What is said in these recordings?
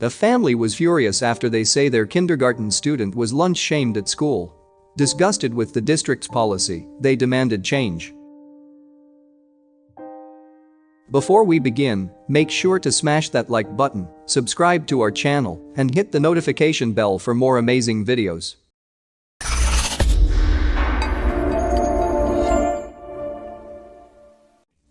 A family was furious after they say their kindergarten student was lunch shamed at school. Disgusted with the district's policy, they demanded change. Before we begin, make sure to smash that like button, subscribe to our channel, and hit the notification bell for more amazing videos.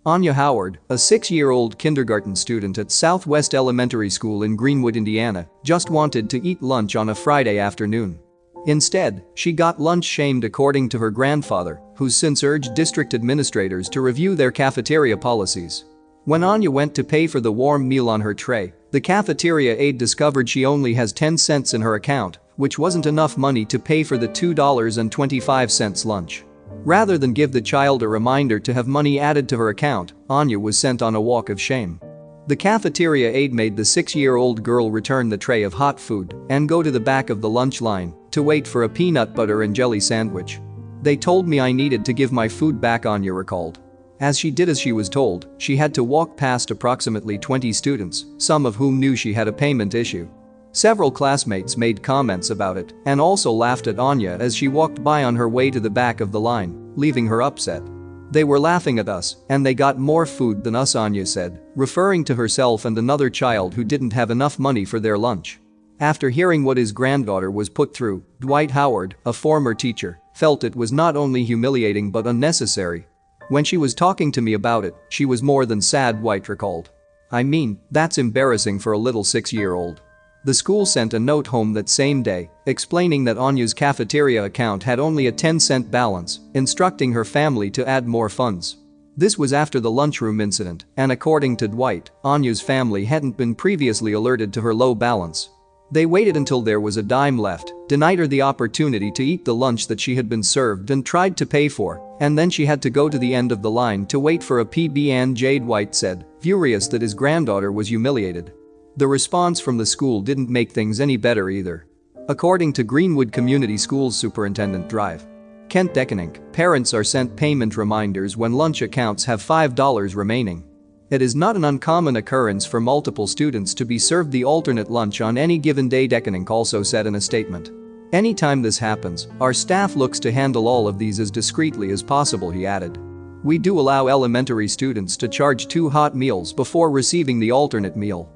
Anya Howard, a 6-year-old kindergarten student at Southwest Elementary School in Greenwood, Indiana, just wanted to eat lunch on a Friday afternoon. Instead, she got lunch shamed according to her grandfather, who's since urged district administrators to review their cafeteria policies. When Anya went to pay for the warm meal on her tray, the cafeteria aide discovered she only has 10 cents in her account, which wasn't enough money to pay for the $2.25 lunch. Rather than give the child a reminder to have money added to her account, Anya was sent on a walk of shame. The cafeteria aide made the 6-year-old girl return the tray of hot food and go to the back of the lunch line to wait for a peanut butter and jelly sandwich. "They told me I needed to give my food back," Anya recalled. As she did as she was told, she had to walk past approximately 20 students, some of whom knew she had a payment issue. Several classmates made comments about it and also laughed at Anya as she walked by on her way to the back of the line, leaving her upset. "They were laughing at us, and they got more food than us," Anya said, referring to herself and another child who didn't have enough money for their lunch. After hearing what his granddaughter was put through, Dwight Howard, a former teacher, felt it was not only humiliating but unnecessary. "When she was talking to me about it, she was more than sad," Dwight recalled. "I mean, that's embarrassing for a little 6-year-old." The school sent a note home that same day, explaining that Anya's cafeteria account had only a 10-cent balance, instructing her family to add more funds. This was after the lunchroom incident, and according to Dwight, Anya's family hadn't been previously alerted to her low balance. They waited until there was a dime left, denied her the opportunity to eat the lunch that she had been served and tried to pay for, and then she had to go to the end of the line to wait for a PB&J, Dwight said, furious that his granddaughter was humiliated. The response from the school didn't make things any better either. According to Greenwood Community Schools Superintendent Drive Kent Deckenink, parents are sent payment reminders when lunch accounts have $5 remaining. "It is not an uncommon occurrence for multiple students to be served the alternate lunch on any given day," Deckenink also said in a statement. "Anytime this happens, our staff looks to handle all of these as discreetly as possible," he added. "We do allow elementary students to charge 2 hot meals before receiving the alternate meal."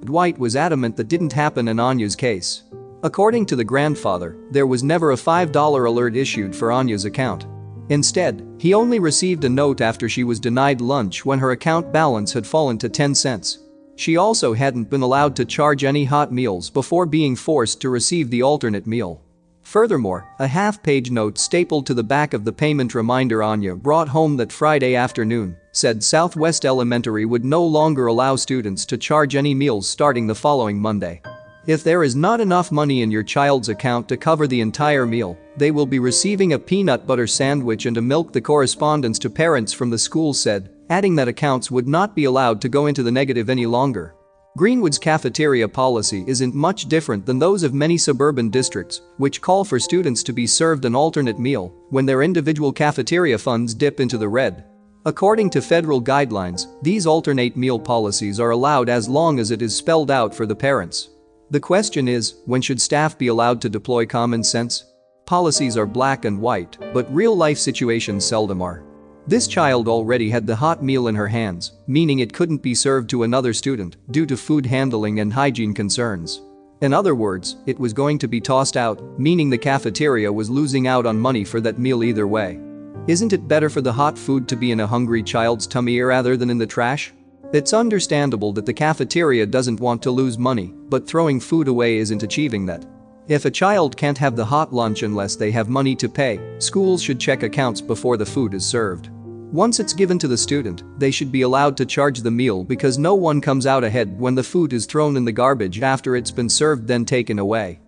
Dwight was adamant that didn't happen in Anya's case. According to the grandfather, there was never a $5 alert issued for Anya's account. Instead, he only received a note after she was denied lunch when her account balance had fallen to 10 cents. She also hadn't been allowed to charge any hot meals before being forced to receive the alternate meal. Furthermore, a half-page note stapled to the back of the payment reminder Anya brought home that Friday afternoon said Southwest Elementary would no longer allow students to charge any meals starting the following Monday. "If there is not enough money in your child's account to cover the entire meal, they will be receiving a peanut butter sandwich and a milk," the correspondence to parents from the school said, adding that accounts would not be allowed to go into the negative any longer. Greenwood's cafeteria policy isn't much different than those of many suburban districts, which call for students to be served an alternate meal when their individual cafeteria funds dip into the red. According to federal guidelines, these alternate meal policies are allowed as long as it is spelled out for the parents. The question is, when should staff be allowed to deploy common sense? Policies are black and white, but real-life situations seldom are. This child already had the hot meal in her hands, meaning it couldn't be served to another student due to food handling and hygiene concerns. In other words, it was going to be tossed out, meaning the cafeteria was losing out on money for that meal either way. Isn't it better for the hot food to be in a hungry child's tummy rather than in the trash? It's understandable that the cafeteria doesn't want to lose money, but throwing food away isn't achieving that. If a child can't have the hot lunch unless they have money to pay, schools should check accounts before the food is served. Once it's given to the student, they should be allowed to charge the meal because no one comes out ahead when the food is thrown in the garbage after it's been served then taken away.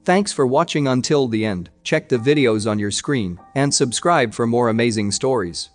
Thanks for watching until the end. Check the videos on your screen and subscribe for more amazing stories.